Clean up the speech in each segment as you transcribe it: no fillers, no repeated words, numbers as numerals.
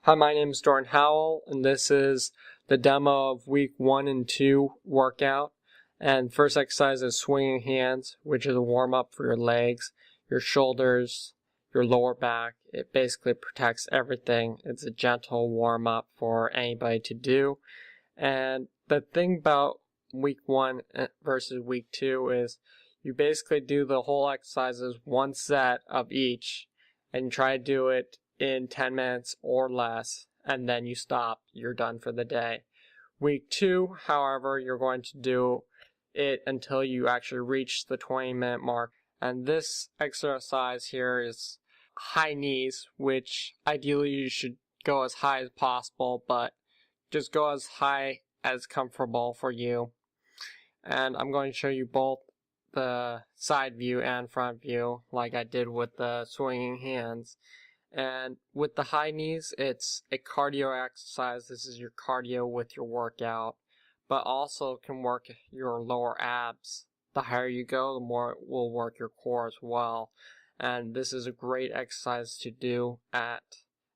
Hi, my name is Dorian Howell, and this is the demo of week 1 and 2 workout. And first exercise is swinging hands, which is a warm-up for your legs, your shoulders, your lower back. It basically protects everything. It's a gentle warm-up for anybody to do. And the thing about week 1 versus week 2 is you basically do the whole exercises, one set of each, and try to do it in 10 minutes or less, and then you stop. You're done for the day. Week 2, however, you're going to do it until you actually reach the 20-minute mark. And this exercise here is high knees, which ideally you should go as high as possible, but just go as high as comfortable for you. And I'm going to show you both the side view and front view like I did with the swinging hands. And with the high knees, it's a cardio exercise. This is your cardio with your workout, but also can work your lower abs. The higher you go, the more it will work your core as well. And this is a great exercise to do at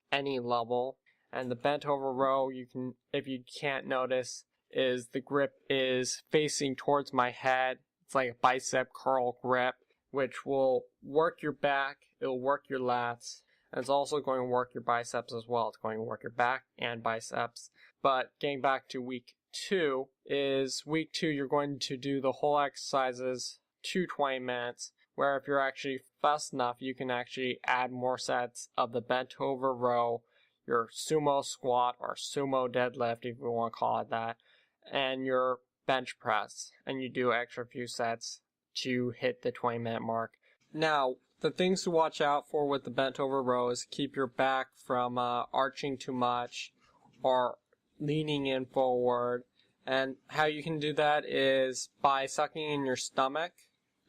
any level. And the bent over row, you can, if you can't notice, is the grip is facing towards my head. It's like a bicep curl grip, which will work your back, it'll work your lats. And it's also going to work your biceps as well. It's going to work your back and biceps. But getting back to week 2 is week 2 you're going to do the whole exercises to 20 minutes, where if you're actually fast enough, you can actually add more sets of the bent over row, your sumo squat or sumo deadlift if you want to call it that, and your bench press. And you do extra few sets to hit the 20-minute mark. Now, the things to watch out for with the bent over row is keep your back from arching too much or leaning in forward. And how you can do that is by sucking in your stomach,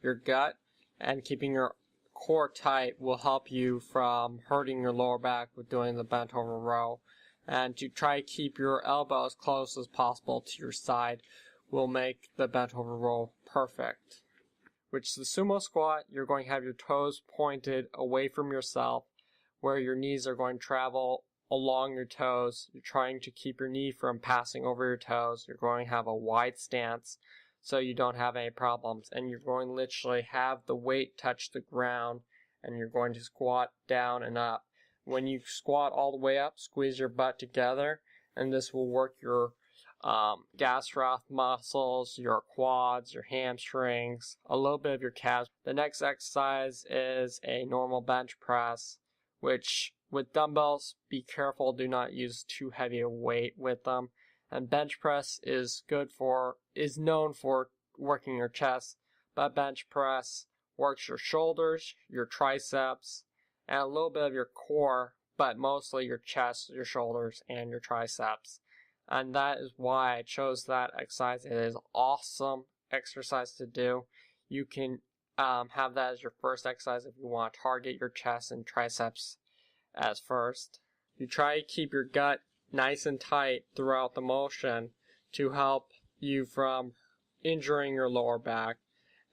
your gut, and keeping your core tight will help you from hurting your lower back with doing the bent over row. And to try to keep your elbow as close as possible to your side will make the bent over row perfect. Which the sumo squat, you're going to have your toes pointed away from yourself, where your knees are going to travel along your toes. You're trying to keep your knee from passing over your toes. You're going to have a wide stance so you don't have any problems. And you're going to literally have the weight touch the ground, and you're going to squat down and up. When you squat all the way up, squeeze your butt together, and this will work your gastroc muscles, your quads, your hamstrings, a little bit of your calves. The next exercise is a normal bench press, which with dumbbells, be careful, do not use too heavy a weight with them. And bench press is known for working your chest, but bench press works your shoulders, your triceps, and a little bit of your core, but mostly your chest, your shoulders, and your triceps. And that is why I chose that exercise. It is an awesome exercise to do. You can have that as your first exercise if you want to target your chest and triceps as first. You try to keep your gut nice and tight throughout the motion to help you from injuring your lower back.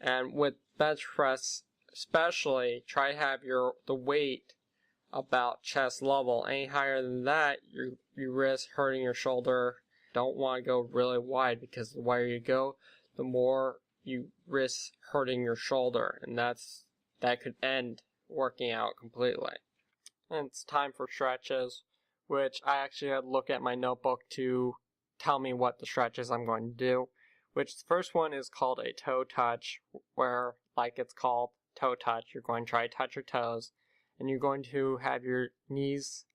And with bench press especially, try to have the weight about chest level. Any higher than that, you risk hurting your shoulder. Don't want to go really wide, because the wider you go, the more you risk hurting your shoulder, and that could end working out completely. And it's time for stretches, which I actually had to look at my notebook to tell me what the stretches I'm going to do. Which the first one is called a toe touch, where, like it's called, toe touch, you're going to try to touch your toes, and you're going to have your knees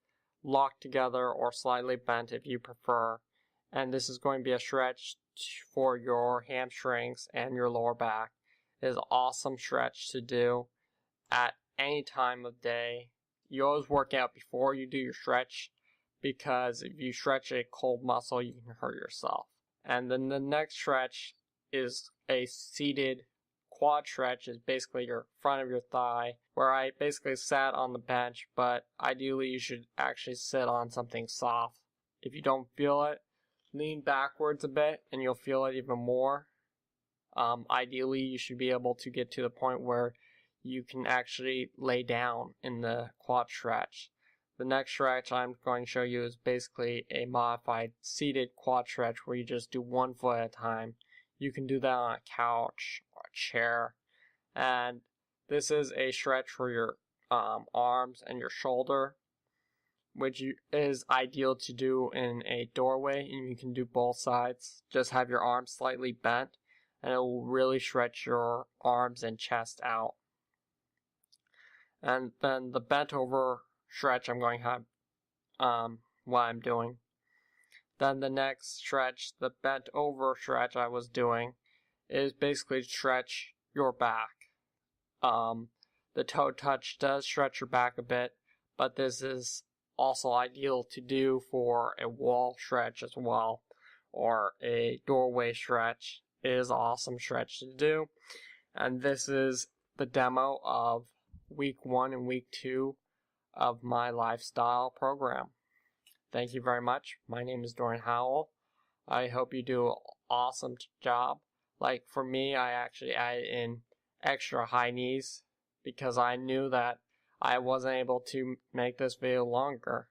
locked together or slightly bent if you prefer. And this is going to be a stretch for your hamstrings and your lower back. It is an awesome stretch to do at any time of day. You always work out before you do your stretch, because if you stretch a cold muscle, you can hurt yourself. And then the next stretch is a seated quad stretch, is basically your front of your thigh, where I basically sat on the bench, but ideally you should actually sit on something soft. If you don't feel it, lean backwards a bit and you'll feel it even more. Ideally you should be able to get to the point where you can actually lay down in the quad stretch. the next stretch I'm going to show you is basically a modified seated quad stretch where you just do one foot at a time. You can do that on a couch or a chair. And this is a stretch for your arms and your shoulder, which is ideal to do in a doorway, and you can do both sides. Just have your arms slightly bent, and it will really stretch your arms and chest out. And then the bent over stretch I'm going to have what I'm doing. Then the next stretch, the bent over stretch I was doing, is basically to stretch your back. The toe touch does stretch your back a bit, but this is also ideal to do for a wall stretch as well, or a doorway stretch. It is an awesome stretch to do. And this is the demo of week 1 and week 2 of my lifestyle program. Thank you very much. My name is Dorian Howell. I hope you do an awesome job. Like for me, I actually added in extra high knees because I knew that I wasn't able to make this video longer.